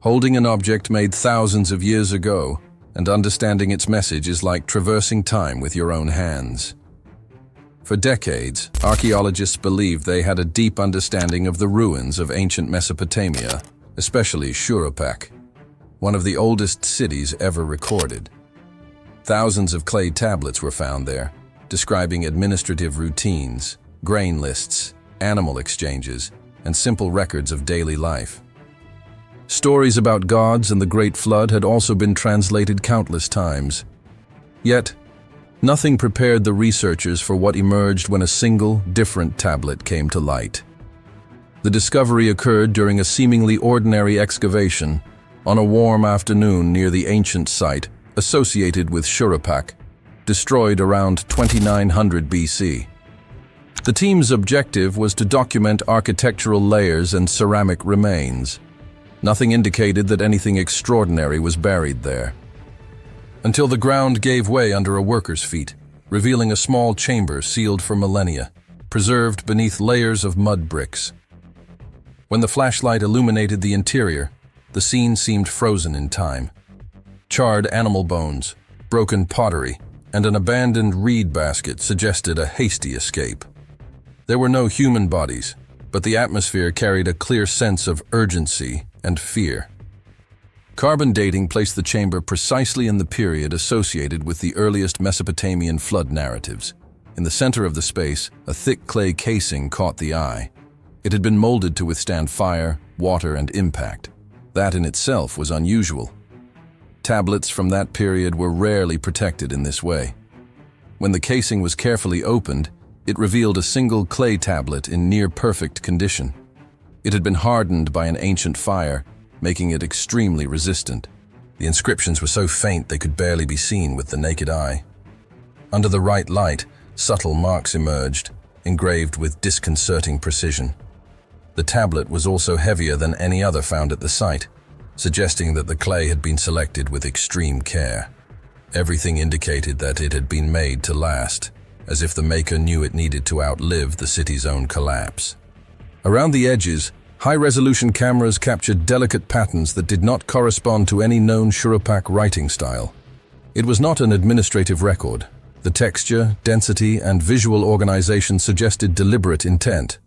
Holding an object made thousands of years ago and understanding its message is like traversing time with your own hands. For decades, archaeologists believed they had a deep understanding of the ruins of ancient Mesopotamia, especially Shuruppak, one of the oldest cities ever recorded. Thousands of clay tablets were found there, describing administrative routines, grain lists, animal exchanges, and simple records of daily life. Stories about gods and the Great Flood had also been translated countless times. Yet, nothing prepared the researchers for what emerged when a single, different tablet came to light. The discovery occurred during a seemingly ordinary excavation on a warm afternoon near the ancient site associated with Shuruppak, destroyed around 2900 BC. The team's objective was to document architectural layers and ceramic remains. Nothing indicated that anything extraordinary was buried there, until the ground gave way under a worker's feet, revealing a small chamber sealed for millennia, preserved beneath layers of mud bricks. When the flashlight illuminated the interior, the scene seemed frozen in time. Charred animal bones, broken pottery, and an abandoned reed basket suggested a hasty escape. There were no human bodies, but the atmosphere carried a clear sense of urgency and fear. Carbon dating placed the chamber precisely in the period associated with the earliest Mesopotamian flood narratives. In the center of the space, a thick clay casing caught the eye. It had been molded to withstand fire, water, and impact. That in itself was unusual. Tablets from that period were rarely protected in this way. When the casing was carefully opened, it revealed a single clay tablet in near-perfect condition. It had been hardened by an ancient fire, making it extremely resistant. The inscriptions were so faint they could barely be seen with the naked eye. Under the right light, subtle marks emerged, engraved with disconcerting precision. The tablet was also heavier than any other found at the site, suggesting that the clay had been selected with extreme care. Everything indicated that it had been made to last, as if the maker knew it needed to outlive the city's own collapse. Around the edges, high-resolution cameras captured delicate patterns that did not correspond to any known Shuruppak writing style. It was not an administrative record. The texture, density, and visual organization suggested deliberate intent.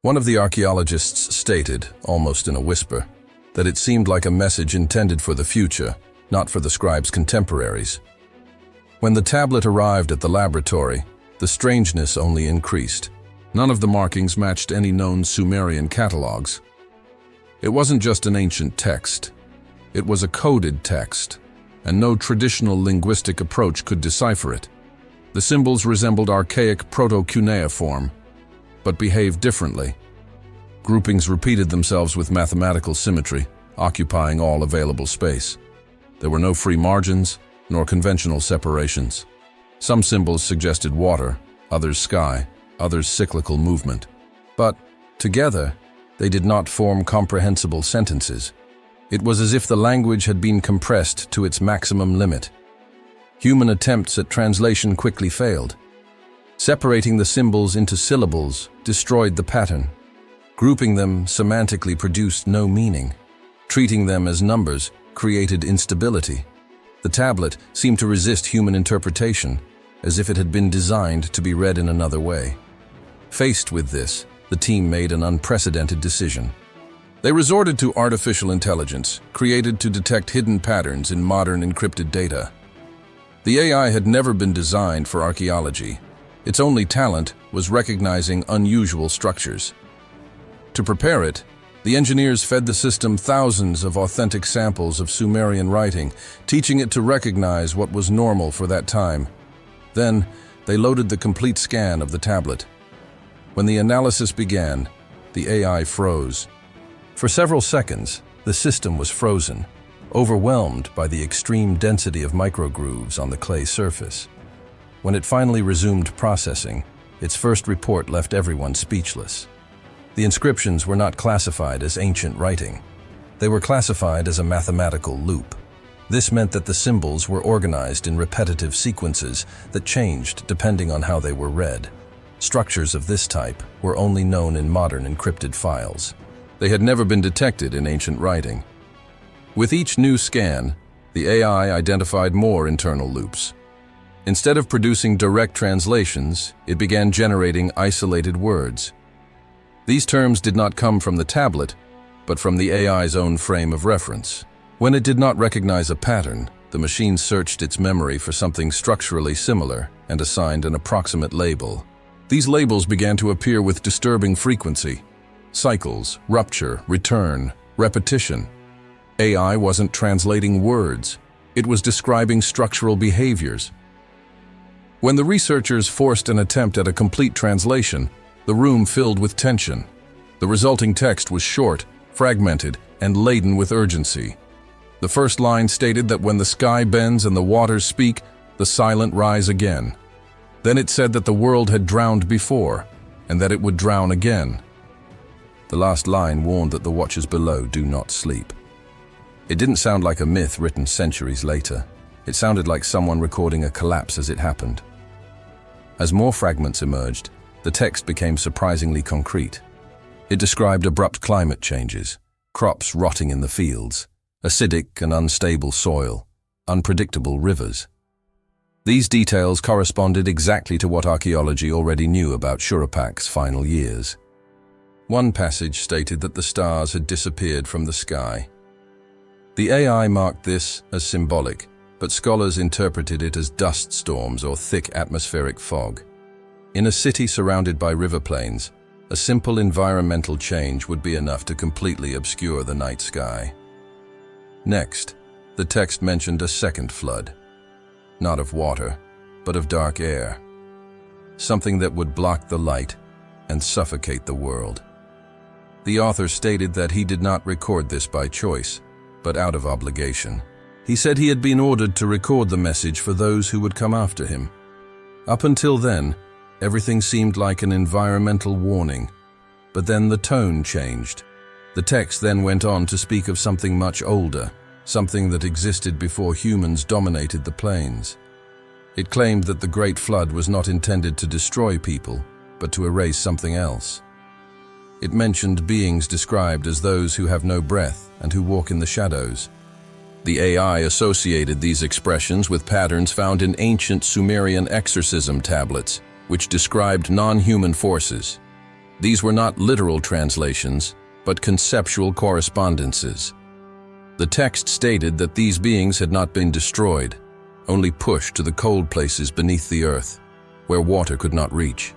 One of the archaeologists stated, almost in a whisper, that it seemed like a message intended for the future, not for the scribe's contemporaries. When the tablet arrived at the laboratory, the strangeness only increased. None of the markings matched any known Sumerian catalogs. It wasn't just an ancient text. It was a coded text, and no traditional linguistic approach could decipher it. The symbols resembled archaic proto-cuneiform, but behaved differently. Groupings repeated themselves with mathematical symmetry, occupying all available space. There were no free margins, nor conventional separations. Some symbols suggested water, others sky, others cyclical movement. But, together, they did not form comprehensible sentences. It was as if the language had been compressed to its maximum limit. Human attempts at translation quickly failed. Separating the symbols into syllables destroyed the pattern. Grouping them semantically produced no meaning. Treating them as numbers created instability. The tablet seemed to resist human interpretation, as if it had been designed to be read in another way. Faced with this, the team made an unprecedented decision. They resorted to artificial intelligence, created to detect hidden patterns in modern encrypted data. The AI had never been designed for archaeology. Its only talent was recognizing unusual structures. To prepare it, the engineers fed the system thousands of authentic samples of Sumerian writing, teaching it to recognize what was normal for that time. Then, they loaded the complete scan of the tablet. When the analysis began, the AI froze. For several seconds, the system was frozen, overwhelmed by the extreme density of microgrooves on the clay surface. When it finally resumed processing, its first report left everyone speechless. The inscriptions were not classified as ancient writing. They were classified as a mathematical loop. This meant that the symbols were organized in repetitive sequences that changed depending on how they were read. Structures of this type were only known in modern encrypted files. They had never been detected in ancient writing. With each new scan, the AI identified more internal loops. Instead of producing direct translations, it began generating isolated words. These terms did not come from the tablet, but from the AI's own frame of reference. When it did not recognize a pattern, the machine searched its memory for something structurally similar and assigned an approximate label. These labels began to appear with disturbing frequency: cycles, rupture, return, repetition. AI wasn't translating words, it was describing structural behaviors. When the researchers forced an attempt at a complete translation, the room filled with tension. The resulting text was short, fragmented, and laden with urgency. The first line stated that when the sky bends and the waters speak, the silent rise again. Then it said that the world had drowned before, and that it would drown again. The last line warned that the watchers below do not sleep. It didn't sound like a myth written centuries later. It sounded like someone recording a collapse as it happened. As more fragments emerged, the text became surprisingly concrete. It described abrupt climate changes, crops rotting in the fields, acidic and unstable soil, unpredictable rivers. These details corresponded exactly to what archaeology already knew about Shurupak's final years. One passage stated that the stars had disappeared from the sky. The AI marked this as symbolic, but scholars interpreted it as dust storms or thick atmospheric fog. In a city surrounded by river plains, a simple environmental change would be enough to completely obscure the night sky. Next, the text mentioned a second flood, not of water, but of dark air, something that would block the light and suffocate the world. The author stated that he did not record this by choice, but out of obligation. He said he had been ordered to record the message for those who would come after him. Up until then, everything seemed like an environmental warning, but then the tone changed. The text then went on to speak of something much older, something that existed before humans dominated the plains. It claimed that the Great Flood was not intended to destroy people, but to erase something else. It mentioned beings described as those who have no breath and who walk in the shadows. The AI associated these expressions with patterns found in ancient Sumerian exorcism tablets, which described non-human forces. These were not literal translations, but conceptual correspondences. The text stated that these beings had not been destroyed, only pushed to the cold places beneath the earth, where water could not reach.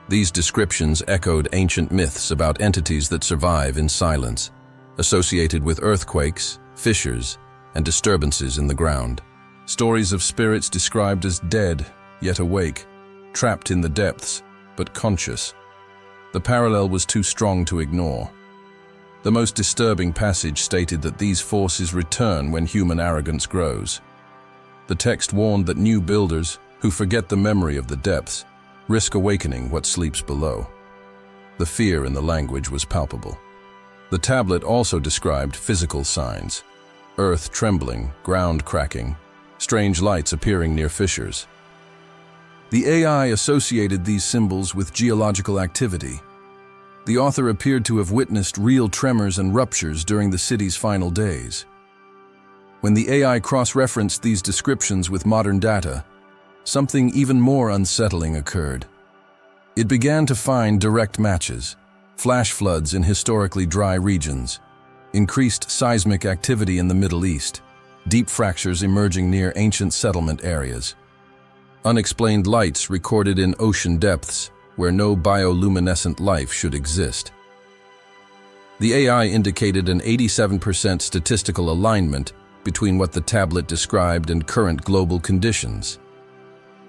These descriptions echoed ancient myths about entities that survive in silence, associated with earthquakes, fissures, and disturbances in the ground. Stories of spirits described as dead, yet awake, trapped in the depths, but conscious. The parallel was too strong to ignore. The most disturbing passage stated that these forces return when human arrogance grows. The text warned that new builders, who forget the memory of the depths, risk awakening what sleeps below. The fear in the language was palpable. The tablet also described physical signs: earth trembling, ground cracking, strange lights appearing near fissures. The AI associated these symbols with geological activity. The author appeared to have witnessed real tremors and ruptures during the city's final days. When the AI cross-referenced these descriptions with modern data, something even more unsettling occurred. It began to find direct matches: flash floods in historically dry regions, increased seismic activity in the Middle East, deep fractures emerging near ancient settlement areas, unexplained lights recorded in ocean depths where no bioluminescent life should exist. The AI indicated an 87% statistical alignment between what the tablet described and current global conditions.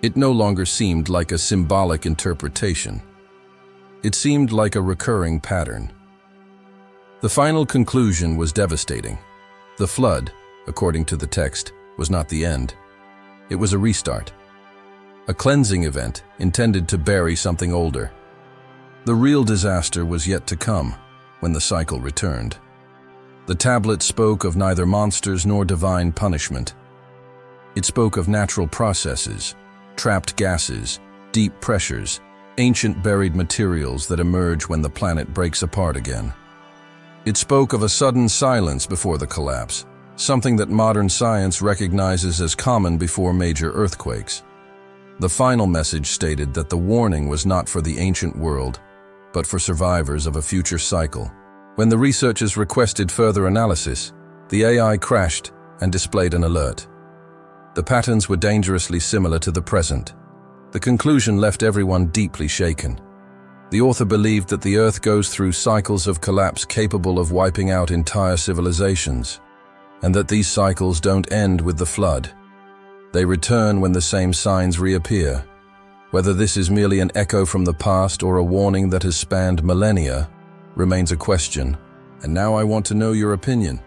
It no longer seemed like a symbolic interpretation. It seemed like a recurring pattern. The final conclusion was devastating. The flood, according to the text, was not the end. It was a restart. A cleansing event intended to bury something older. The real disaster was yet to come when the cycle returned. The tablet spoke of neither monsters nor divine punishment. It spoke of natural processes, trapped gases, deep pressures, ancient buried materials that emerge when the planet breaks apart again. It spoke of a sudden silence before the collapse, something that modern science recognizes as common before major earthquakes. The final message stated that the warning was not for the ancient world, but for survivors of a future cycle. When the researchers requested further analysis, the AI crashed and displayed an alert. The patterns were dangerously similar to the present. The conclusion left everyone deeply shaken. The author believed that the Earth goes through cycles of collapse capable of wiping out entire civilizations, and that these cycles don't end with the flood. They return when the same signs reappear. Whether this is merely an echo from the past or a warning that has spanned millennia remains a question. And now I want to know your opinion.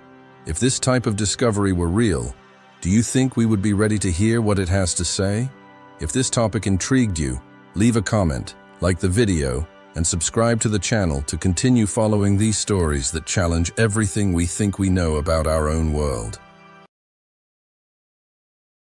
If this type of discovery were real, do you think we would be ready to hear what it has to say? If this topic intrigued you, leave a comment, like the video, and subscribe to the channel to continue following these stories that challenge everything we think we know about our own world.